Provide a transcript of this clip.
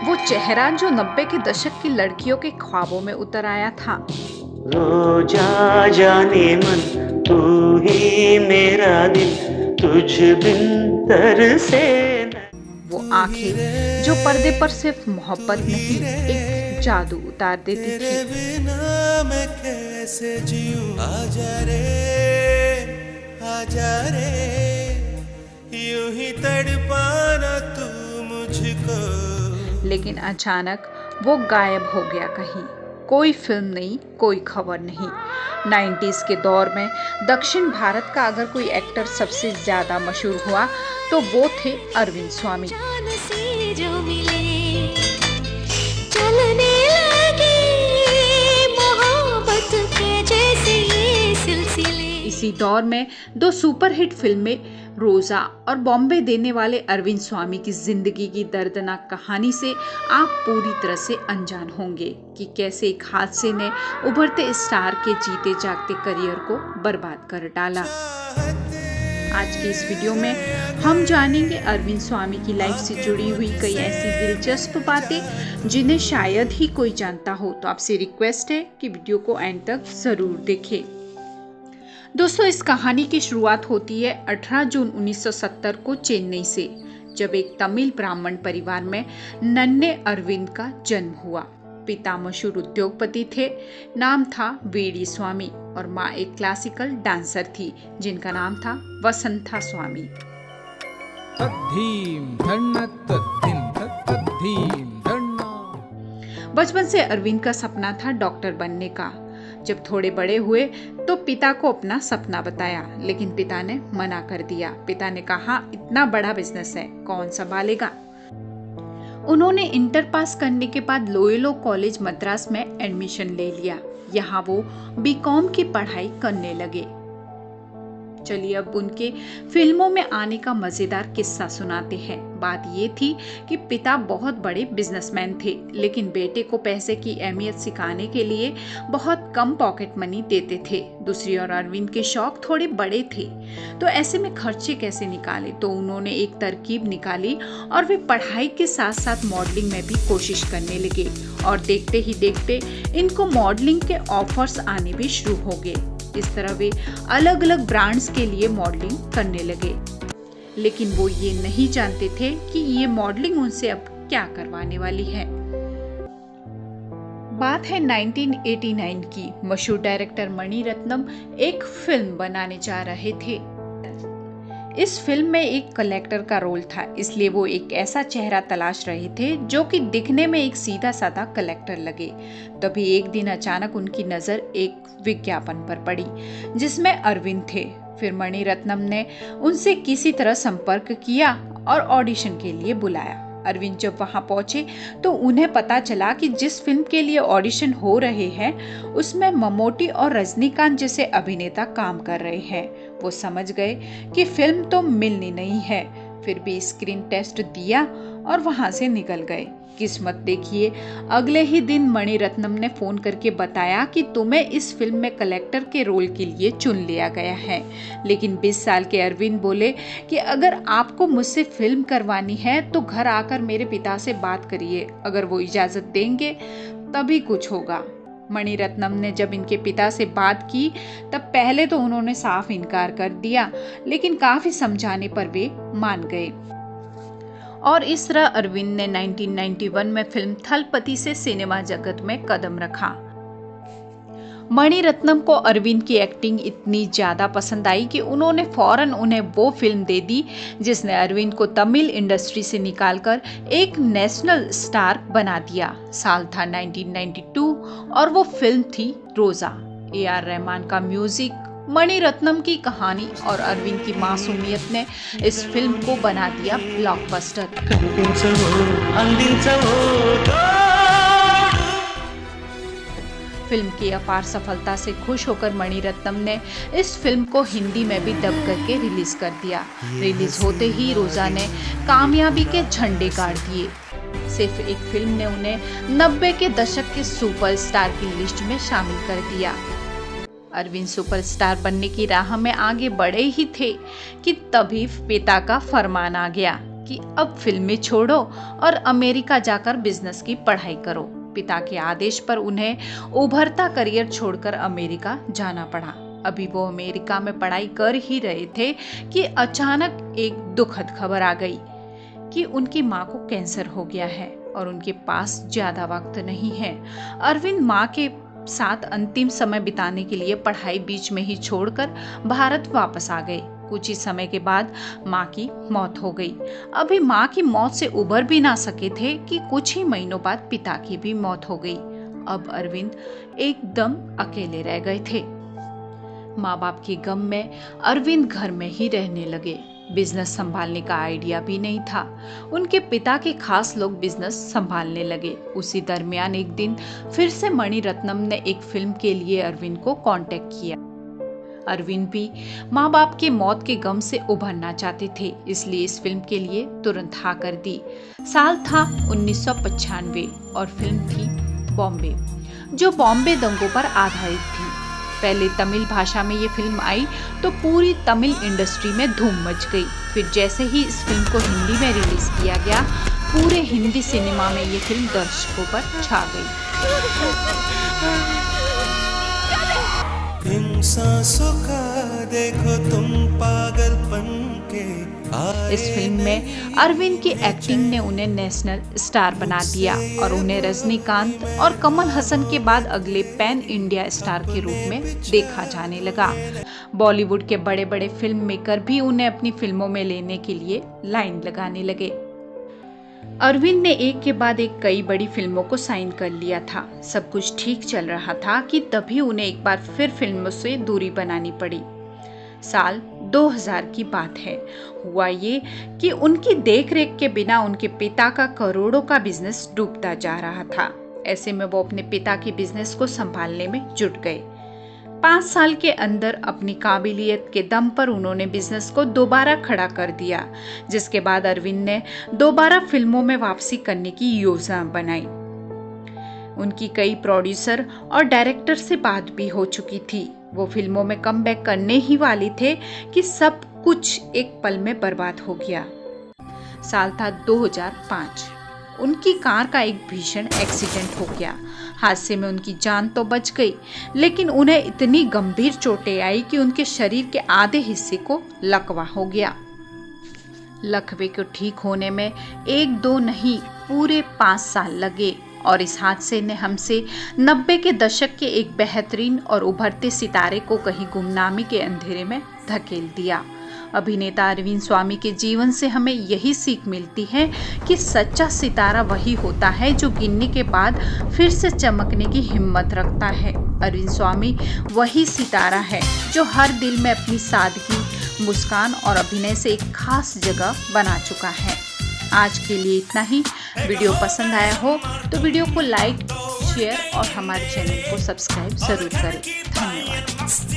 वो चेहरा जो 90 के दशक की लड़कियों के ख्वाबों में उतर आया था। रोजा जाने मन, तू ही मेरा दिल, तुझ बिन तरसे न। वो आंखें जो पर्दे पर सिर्फ मोहब्बत नहीं, एक जादू उतार देती तेरे थी। बिना मैं कैसे जीऊं, आजा रे यूं ही तड़पाना तू मुझको। लेकिन अचानक वो गायब हो गया कहीं। कोई फिल्म नहीं, कोई खबर नहीं। 90s के दौर में दक्षिण भारत का अगर कोई एक्टर सबसे ज्यादा मशहूर हुआ तो वो थे अरविंद स्वामी। जान से जो मिले चलने लगे मोहब्बत के जैसे ये सिलसिले। इसी दौर में दो सुपरहिट फिल्में रोजा और बॉम्बे देने वाले अरविंद स्वामी की जिंदगी की दर्दनाक कहानी से आप पूरी तरह से अनजान होंगे कि कैसे एक हादसे ने उभरते स्टार के जीते जागते करियर को बर्बाद कर डाला। आज की इस वीडियो में हम जानेंगे अरविंद स्वामी की लाइफ से जुड़ी हुई कई ऐसी दिलचस्प बातें जिन्हें शायद ही कोई जानता हो। तो आपसे रिक्वेस्ट है कि वीडियो को एंड तक जरूर देखें। दोस्तों, इस कहानी की शुरुआत होती है 18 जून 1970 को चेन्नई से, जब एक तमिल ब्राह्मण परिवार में नन्हे अरविंद का जन्म हुआ। पिता मशहूर उद्योगपति थे, नाम था वेडी स्वामी, और माँ एक क्लासिकल डांसर थी जिनका नाम था वसंथा स्वामी। बचपन से अरविंद का सपना था डॉक्टर बनने का। जब थोड़े बड़े हुए तो पिता को अपना सपना बताया, लेकिन पिता ने मना कर दिया। पिता ने कहा, इतना बड़ा बिजनेस है, कौन संभालेगा। उन्होंने इंटर पास करने के बाद लोयोला कॉलेज मद्रास में एडमिशन ले लिया। यहाँ वो बीकॉम की पढ़ाई करने लगे। चलिए अब उनके फिल्मों में आने का मजेदार किस्सा सुनाते हैं। बात ये थी कि पिता बहुत बड़े बिजनेसमैन थे, लेकिन बेटे को पैसे की अहमियत सिखाने के लिए बहुत कम पॉकेट मनी देते थे। दूसरी ओर अरविंद के शौक थोड़े बड़े थे, तो ऐसे में खर्चे कैसे निकाले। तो उन्होंने एक तरकीब निकाली और वे पढ़ाई के साथ साथ मॉडलिंग में भी कोशिश करने लगे, और देखते ही देखते इनको मॉडलिंग के ऑफर्स आने भी शुरू हो गए। इस तरह वे अलग अलग ब्रांड्स के लिए मॉडलिंग करने लगे, लेकिन वो ये नहीं जानते थे कि ये मॉडलिंग उनसे अब क्या करवाने वाली है। बात है 1989 की। मशहूर डायरेक्टर मणि रत्नम एक फिल्म बनाने जा रहे थे। इस फिल्म में एक कलेक्टर का रोल था, इसलिए वो एक ऐसा चेहरा तलाश रहे थे जो कि दिखने में एक सीधा साधा कलेक्टर लगे। तभी एक दिन अचानक उनकी नजर एक विज्ञापन पर पड़ी जिसमें अरविंद थे। फिर मणि रत्नम ने उनसे किसी तरह संपर्क किया और ऑडिशन के लिए बुलाया। अरविंद जब वहां पहुंचे तो उन्हें पता चला कि जिस फिल्म के लिए ऑडिशन हो रहे हैं उसमें ममूटी और रजनीकांत जैसे अभिनेता काम कर रहे हैं। वो समझ गए कि फिल्म तो मिलनी नहीं है, फिर भी स्क्रीन टेस्ट दिया और वहां से निकल गए। किस्मत देखिए, अगले ही दिन मणि रत्नम ने फोन करके बताया कि तुम्हें इस फिल्म में कलेक्टर के रोल के लिए चुन लिया गया है। लेकिन 20 साल के अरविंद बोले कि अगर आपको मुझसे फिल्म करवानी है तो घर आकर मेरे पिता से बात करिए, अगर वो इजाजत देंगे तभी कुछ होगा। मणि रत्नम ने जब इनके पिता से बात की तब पहले तो उन्होंने साफ इनकार कर दिया, लेकिन काफी समझाने पर वे मान गए। और इस तरह अरविंद ने 1991 में फिल्म थलपति से सिनेमा जगत में कदम रखा। मणि रत्नम को अरविंद की एक्टिंग इतनी ज्यादा पसंद आई कि उन्होंने फौरन उन्हें वो फिल्म दे दी जिसने अरविंद को तमिल इंडस्ट्री से निकालकर एक नेशनल स्टार बना दिया। साल था 1992 और वो फिल्म थी रोजा। AR रहमान का म्यूजिक, मणि रत्नम की कहानी और अरविंद की मासूमियत ने इस फिल्म को बना दिया ब्लॉकबस्टर। फिल्म की अपार सफलता से खुश होकर मणि रत्नम ने इस फिल्म को हिंदी में भी डब करके रिलीज कर दिया। रिलीज होते ही रोजा ने कामयाबी के झंडे गाड़ दिए। सिर्फ एक फिल्म ने उन्हें 90 के दशक के सुपरस्टार की लिस्ट में शामिल कर दिया। अरविंद सुपरस्टार बनने की राह में आगे बढ़े ही थे कि तभी पिता का फरमान आ गया। कि अब फिल्में छोड़ो और अमेरिका जाकर बिजनेस की पढ़ाई करो। पिता के आदेश पर उन्हें उभरता करियर छोड़कर अमेरिका जाना पड़ा। अभी वो अमेरिका में पढ़ाई कर ही रहे थे कि अचानक एक दुखद खबर आ गई कि उनकी माँ को कैंसर हो गया है और उनके पास ज्यादा वक्त नहीं है। अरविंद माँ के साथ अंतिम समय बिताने के लिए पढ़ाई बीच में ही छोड़कर भारत वापस आ गए। कुछ ही समय के बाद माँ की मौत हो गई। अभी माँ की मौत से उबर भी ना सके थे कि कुछ ही महीनों बाद पिता की भी मौत हो गई। अब अरविंद एकदम अकेले रह गए थे। माँ बाप के गम में अरविंद घर में ही रहने लगे। बिजनेस संभालने का आइडिया भी नहीं था। उनके पिता के खास लोग बिजनेस संभालने लगे। उसी दरमियान एक दिन फिर से मणिरत्नम ने एक फिल्म के लिए अरविंद को कांटेक्ट किया। अरविंद भी माँ बाप के मौत के गम से उभरना चाहते थे, इसलिए इस फिल्म के लिए तुरंत हाँ कर दी। साल था 1995 और फिल्म थी बॉम्बे, जो बॉम्बे दंगों पर आधारित थी। पहले तमिल भाषा में ये फिल्म आई तो पूरी तमिल इंडस्ट्री में धूम मच गई। फिर जैसे ही इस फिल्म को हिंदी में रिलीज किया गया, पूरे हिंदी सिनेमा में ये फिल्म दर्शकों पर छा गई। इन सांसों का देखो तुम पागलपन के इस फिल्म में अरविंद की एक्टिंग ने उन्हें नेशनल स्टार बना दिया और उन्हें रजनीकांत और कमल हसन के बाद अगले पैन इंडिया स्टार के रूप में देखा जाने लगा। बॉलीवुड के बड़े बड़े फिल्म मेकर भी उन्हें अपनी फिल्मों में लेने के लिए लाइन लगाने लगे। अरविंद ने एक के बाद एक कई बड़ी फिल्मों को साइन कर लिया था। सब कुछ ठीक चल रहा था कि तभी उन्हें एक बार फिर फिल्मों से दूरी बनानी पड़ी। साल 2000 की बात है। हुआ ये कि उनकी देखरेख के बिना उनके पिता का करोड़ों का बिजनेस डूबता जा रहा था। ऐसे में वो अपने पिता के बिजनेस को संभालने में जुट गए। 5 साल के अंदर अपनी काबिलियत के दम पर उन्होंने बिजनेस को दोबारा खड़ा कर दिया, जिसके बाद अरविंद ने दोबारा फिल्मों में वापसी करने की योजना बनाई। उनकी कई प्रोड्यूसर और डायरेक्टर से बात भी हो चुकी थी। वो फिल्मों में कमबैक करने ही वाले थे कि सब कुछ एक पल में बर्बाद हो गया। साल था 2005। उनकी कार का एक भीषण एक्सीडेंट हो गया। हादसे में उनकी जान तो बच गई, लेकिन उन्हें इतनी गंभीर चोटें आई कि उनके शरीर के आधे हिस्से को लकवा हो गया। लकवे को ठीक होने में 1-2 नहीं, पूरे 5 साल लगे और इस हादसे ने हमसे 90 के दशक के एक बेहतरीन और उभरते सितारे को कहीं गुमनामी के अंधेरे में धकेल दिया। अभिनेता अरविंद स्वामी के जीवन से हमें यही सीख मिलती है कि सच्चा सितारा वही होता है जो गिरने के बाद फिर से चमकने की हिम्मत रखता है। अरविंद स्वामी वही सितारा है जो हर दिल में अपनी सादगी, मुस्कान और अभिनय से एक खास जगह बना चुका है। आज के लिए इतना ही। वीडियो पसंद आया हो तो वीडियो को लाइक, शेयर और हमारे चैनल को सब्सक्राइब जरूर करें। धन्यवाद।